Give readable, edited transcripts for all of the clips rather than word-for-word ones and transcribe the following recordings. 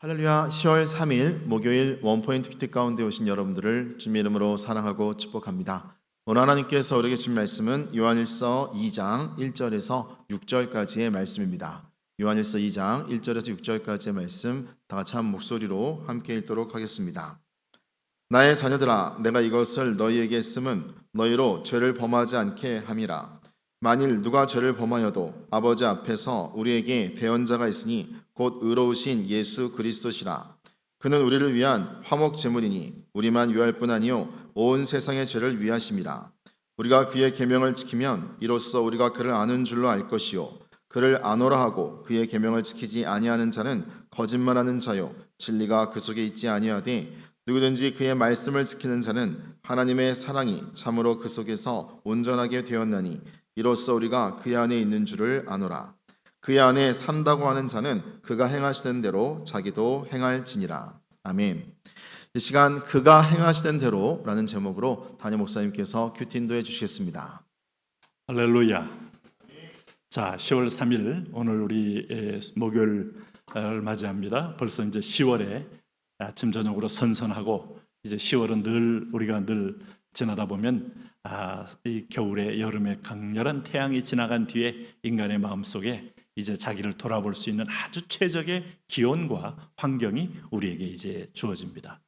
할렐루야. 10월 3일 목요일 원포인트 큐티 가운데 오신 여러분들을 주님의 이름으로 사랑하고 축복합니다. 오늘 하나님께서 우리에게 주신 말씀은 요한일서 2장 1절에서 6절까지의 말씀입니다. 요한일서 2장 1절에서 6절까지의 말씀 다 같이 한 목소리로 함께 읽도록 하겠습니다. 나의 자녀들아, 내가 이것을 너희에게 쓰면 너희로 죄를 범하지 않게 함이라. 만일 누가 죄를 범하여도 아버지 앞에서 우리에게 대언자가 있으니 곧 의로우신 예수 그리스도시라. 그는 우리를 위한 화목 제물이니 우리만 위할 뿐 아니요 온 세상의 죄를 위하심이라. 우리가 그의 계명을 지키면 이로써 우리가 그를 아는 줄로 알 것이요 그를 아노라 하고 그의 계명을 지키지 아니하는 자는 거짓말하는 자요 진리가 그 속에 있지 아니하되 누구든지 그의 말씀을 지키는 자는 하나님의 사랑이 참으로 그 속에서 온전하게 되었나니 이로써 우리가 그의 안에 있는 줄을 아노라. 그의 안에 산다고 하는 자는 그가 행하시는 대로 자기도 행할지니라. 아멘. 이 시간 그가 행하시는 대로라는 제목으로 담임 목사님께서 큐티 인도해 주시겠습니다. 할렐루야. 자, 10월 3일 오늘 우리 목요일을 맞이합니다. 벌써 이제 10월에 아침 저녁으로 선선하고 이제 10월은 늘 우리가 늘 지나다 보면 이 겨울에 여름에 강렬한 태양이 지나간 뒤에 인간의 마음속에 이제 자기를 돌아볼 수 있는 아주 최적의 기온과 환경이 우리에게 이제 주어집니다.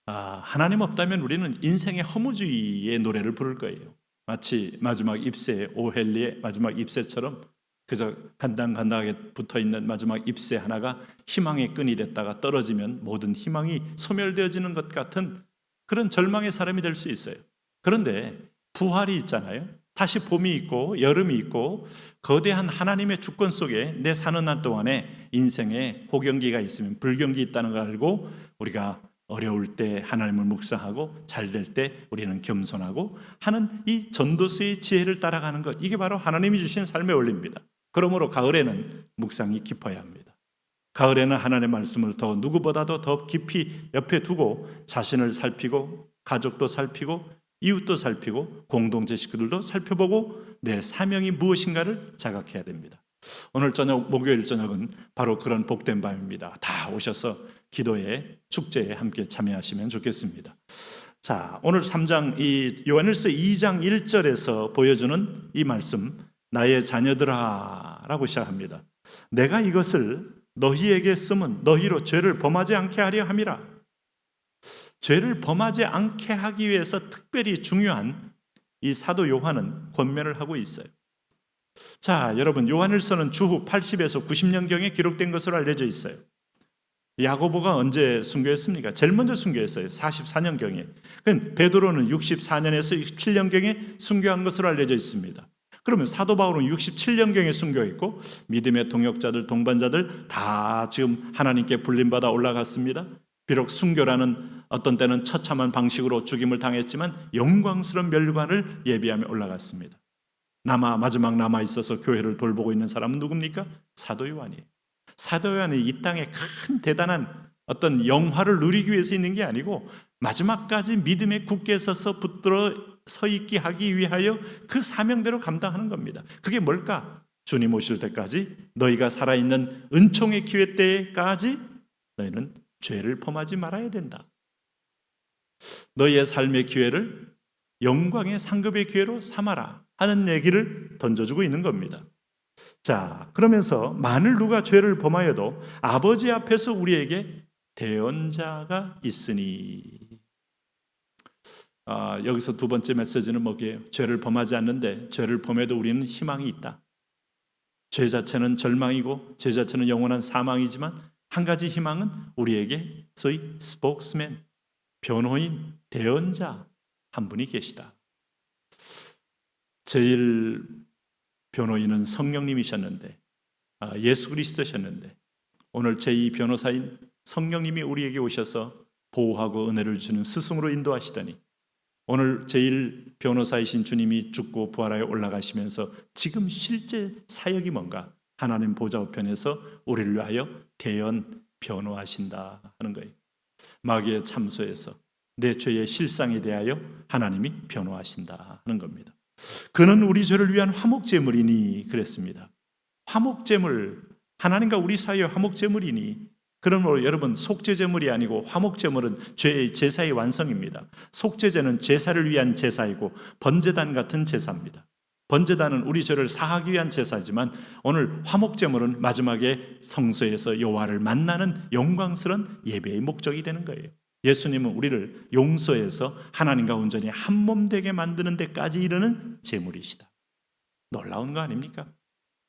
하나님 없다면 우리는 인생의 허무주의의 노래를 부를 거예요. 마치 마지막 잎새, 오헬리의 마지막 잎새처럼 그저 간당간당하게 붙어있는 마지막 잎새 하나가 희망의 끈이 됐다가 떨어지면 모든 희망이 소멸되어지는 것 같은 그런 절망의 사람이 될 수 있어요. 그런데 부활이 있잖아요. 다시 봄이 있고 여름이 있고 거대한 하나님의 주권 속에 내 사는 날 동안에 인생에 호경기가 있으면 불경기 있다는 걸 알고 우리가 어려울 때 하나님을 묵상하고 잘 될 때 우리는 겸손하고 하는 이 전도서의 지혜를 따라가는 것, 이게 바로 하나님이 주신 삶의 원리입니다. 그러므로 가을에는 묵상이 깊어야 합니다. 가을에는 하나님의 말씀을 더 누구보다도 더 깊이 옆에 두고 자신을 살피고 가족도 살피고 이웃도 살피고 공동체 식구들도 살펴보고 내 사명이 무엇인가를 자각해야 됩니다. 오늘 저녁 목요일 저녁은 바로 그런 복된 밤입니다. 다 오셔서 기도에 축제에 함께 참여하시면 좋겠습니다. 자, 오늘 3장 이 요한일서 2장 1절에서 보여주는 이 말씀, 나의 자녀들아 라고 시작합니다. 내가 이것을 너희에게 쓰면 너희로 죄를 범하지 않게 하려 함이라. 죄를 범하지 않게 하기 위해서 특별히 중요한 이 사도 요한은 권면을 하고 있어요. 자, 여러분, 요한일서는 주후 80에서 90년경에 기록된 것으로 알려져 있어요. 야고보가 언제 순교했습니까? 제일 먼저 순교했어요. 44년경에. 베드로는 64년에서 67년경에 순교한 것으로 알려져 있습니다. 그러면 사도 바울은 67년경에 순교했고 믿음의 동역자들, 동반자들 다 지금 하나님께 불림받아 올라갔습니다. 비록 순교라는 어떤 때는 처참한 방식으로 죽임을 당했지만 영광스러운 멸관을 예비하며 올라갔습니다. 마지막 남아있어서 교회를 돌보고 있는 사람은 누굽니까? 사도 요한이에요. 사도 요한이 이 땅에 큰 대단한 어떤 영화를 누리기 위해서 있는 게 아니고 마지막까지 믿음에 굳게 서서 붙들어 서 있게 하기 위하여 그 사명대로 감당하는 겁니다. 그게 뭘까? 주님 오실 때까지 너희가 살아있는 은총의 기회 때까지 너희는 죄를 범하지 말아야 된다. 너희의 삶의 기회를 영광의 상급의 기회로 삼아라 하는 얘기를 던져주고 있는 겁니다. 자, 그러면서 만일 누가 죄를 범하여도 아버지 앞에서 우리에게 대언자가 있으니, 여기서 두 번째 메시지는 뭐게요? 죄를 범하지 않는데 죄를 범해도 우리는 희망이 있다. 죄 자체는 절망이고 죄 자체는 영원한 사망이지만 한 가지 희망은 우리에게 소위 스포크스맨, 변호인, 대언자 한 분이 계시다. 제일 변호인은 성령님이셨는데, 예수 그리스도셨는데 오늘 제2 변호사인 성령님이 우리에게 오셔서 보호하고 은혜를 주는 스승으로 인도하시더니 오늘 제1 변호사이신 주님이 죽고 부활하여 올라가시면서 지금 실제 사역이 뭔가? 하나님 보좌 우편에서 우리를 위하여 대언 변호하신다 하는 거예요. 마귀의 참소에서 내 죄의 실상에 대하여 하나님이 변호하신다 하는 겁니다. 그는 우리 죄를 위한 화목제물이니 그랬습니다. 화목제물, 하나님과 우리 사이의 화목제물이니 그러므로 여러분, 속죄제물이 아니고 화목제물은 죄의 제사의 완성입니다. 속죄제는 제사를 위한 제사이고 번제단 같은 제사입니다. 번제단은 우리 죄를 사하기 위한 제사지만 오늘 화목제물은 마지막에 성소에서 여호와를 만나는 영광스러운 예배의 목적이 되는 거예요. 예수님은 우리를 용서해서 하나님과 온전히 한 몸 되게 만드는 데까지 이르는 제물이시다. 놀라운 거 아닙니까?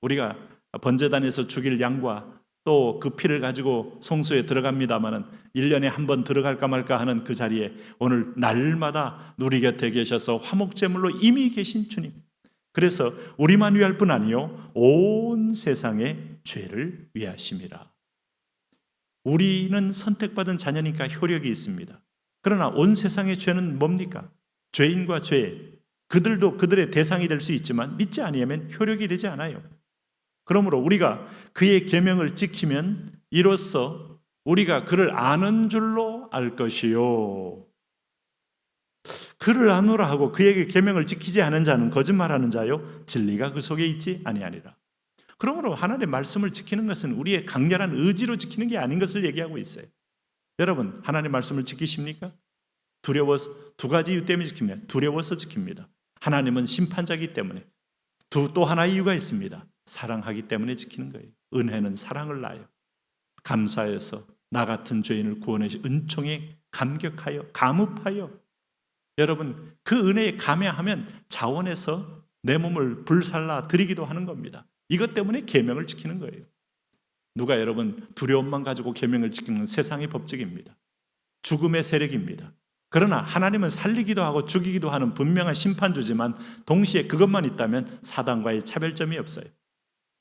우리가 번제단에서 죽일 양과 또 그 피를 가지고 성소에 들어갑니다마는 1년에 한 번 들어갈까 말까 하는 그 자리에 오늘 날마다 우리 곁에 계셔서 화목제물로 이미 계신 주님, 그래서 우리만 위할 뿐 아니요 온 세상의 죄를 위하심이라. 우리는 선택받은 자녀니까 효력이 있습니다. 그러나 온 세상의 죄는 뭡니까? 죄인과 죄, 그들도 그들의 대상이 될 수 있지만 믿지 아니하면 효력이 되지 않아요. 그러므로 우리가 그의 계명을 지키면 이로써 우리가 그를 아는 줄로 알 것이요, 그를 아노라 하고 그에게 계명을 지키지 않은 자는 거짓말하는 자요 진리가 그 속에 있지 아니하니라. 그러므로 하나님의 말씀을 지키는 것은 우리의 강렬한 의지로 지키는 게 아닌 것을 얘기하고 있어요. 여러분, 하나님의 말씀을 지키십니까? 두려워서, 두 가지 이유 때문에 지킵니다. 두려워서 지킵니다. 하나님은 심판자이기 때문에. 또 하나의 이유가 있습니다. 사랑하기 때문에 지키는 거예요. 은혜는 사랑을 낳아요. 감사해서 나 같은 죄인을 구원해 주신 은총에 감격하여 감up하여, 여러분 그 은혜에 감회하면 자원해서 내 몸을 불살라 드리기도 하는 겁니다. 이것 때문에 계명을 지키는 거예요. 누가 여러분 두려움만 가지고 계명을 지키는 세상의 법칙입니다. 죽음의 세력입니다. 그러나 하나님은 살리기도 하고 죽이기도 하는 분명한 심판주지만 동시에 그것만 있다면 사단과의 차별점이 없어요.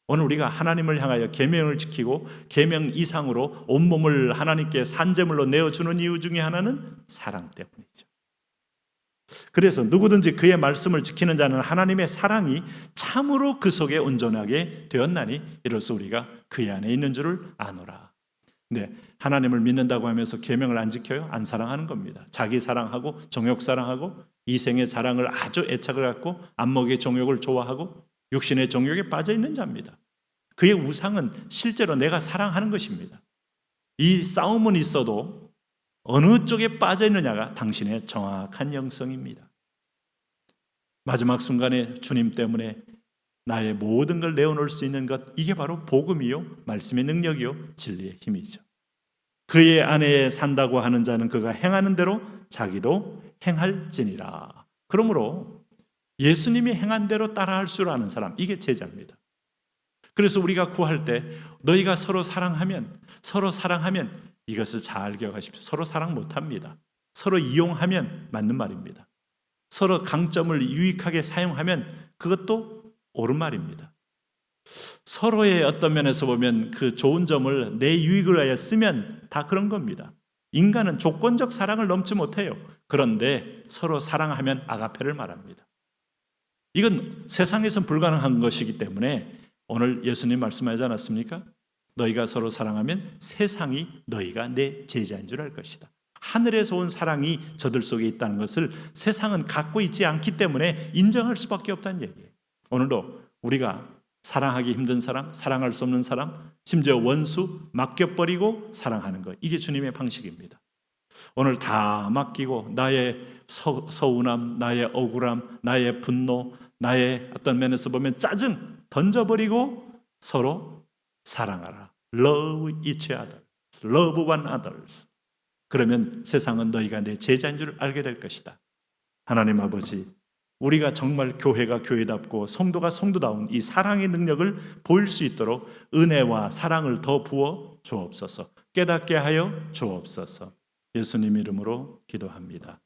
오늘 우리가 하나님을 향하여 계명을 지키고 계명 이상으로 온몸을 하나님께 산제물로 내어주는 이유 중에 하나는 사랑 때문이죠. 그래서 누구든지 그의 말씀을 지키는 자는 하나님의 사랑이 참으로 그 속에 온전하게 되었나니 이로써 우리가 그의 안에 있는 줄을 아노라. 네, 하나님을 믿는다고 하면서 계명을 안 지켜요? 안 사랑하는 겁니다. 자기 사랑하고 정욕 사랑하고 이생의 자랑을 아주 애착을 갖고 안목의 정욕을 좋아하고 육신의 정욕에 빠져 있는 자입니다. 그의 우상은 실제로 내가 사랑하는 것입니다. 이 싸움은 있어도 어느 쪽에 빠져 있느냐가 당신의 정확한 영성입니다. 마지막 순간에 주님 때문에 나의 모든 걸 내어놓을 수 있는 것, 이게 바로 복음이요, 말씀의 능력이요, 진리의 힘이죠. 그의 안에 산다고 하는 자는 그가 행하는 대로 자기도 행할지니라. 그러므로 예수님이 행한 대로 따라할 줄 아는 사람, 이게 제자입니다. 그래서 우리가 구할 때 너희가 서로 사랑하면 이것을 잘 기억하십시오. 서로 사랑 못합니다. 서로 이용하면 맞는 말입니다. 서로 강점을 유익하게 사용하면 그것도 옳은 말입니다. 서로의 어떤 면에서 보면 그 좋은 점을 내 유익을 위하여 쓰면 다 그런 겁니다. 인간은 조건적 사랑을 넘지 못해요. 그런데 서로 사랑하면 아가페를 말합니다. 이건 세상에선 불가능한 것이기 때문에 오늘 예수님 말씀하지 않았습니까? 너희가 서로 사랑하면 세상이 너희가 내 제자인 줄 알 것이다. 하늘에서 온 사랑이 저들 속에 있다는 것을 세상은 갖고 있지 않기 때문에 인정할 수밖에 없다는 얘기예요. 오늘도 우리가 사랑하기 힘든 사람, 사랑할 수 없는 사람, 심지어 원수 맡겨버리고 사랑하는 것, 이게 주님의 방식입니다. 오늘 다 맡기고 나의 서운함, 나의 억울함, 나의 분노, 나의 어떤 면에서 보면 짜증 던져버리고 서로 사랑하라. Love each other. Love one others. 그러면 세상은 너희가 내 제자인 줄 알게 될 것이다. 하나님 아버지, 우리가 정말 교회가 교회답고 성도가 성도다운 이 사랑의 능력을 보일 수 있도록 은혜와 사랑을 더 부어 주옵소서. 깨닫게 하여 주옵소서. 예수님 이름으로 기도합니다.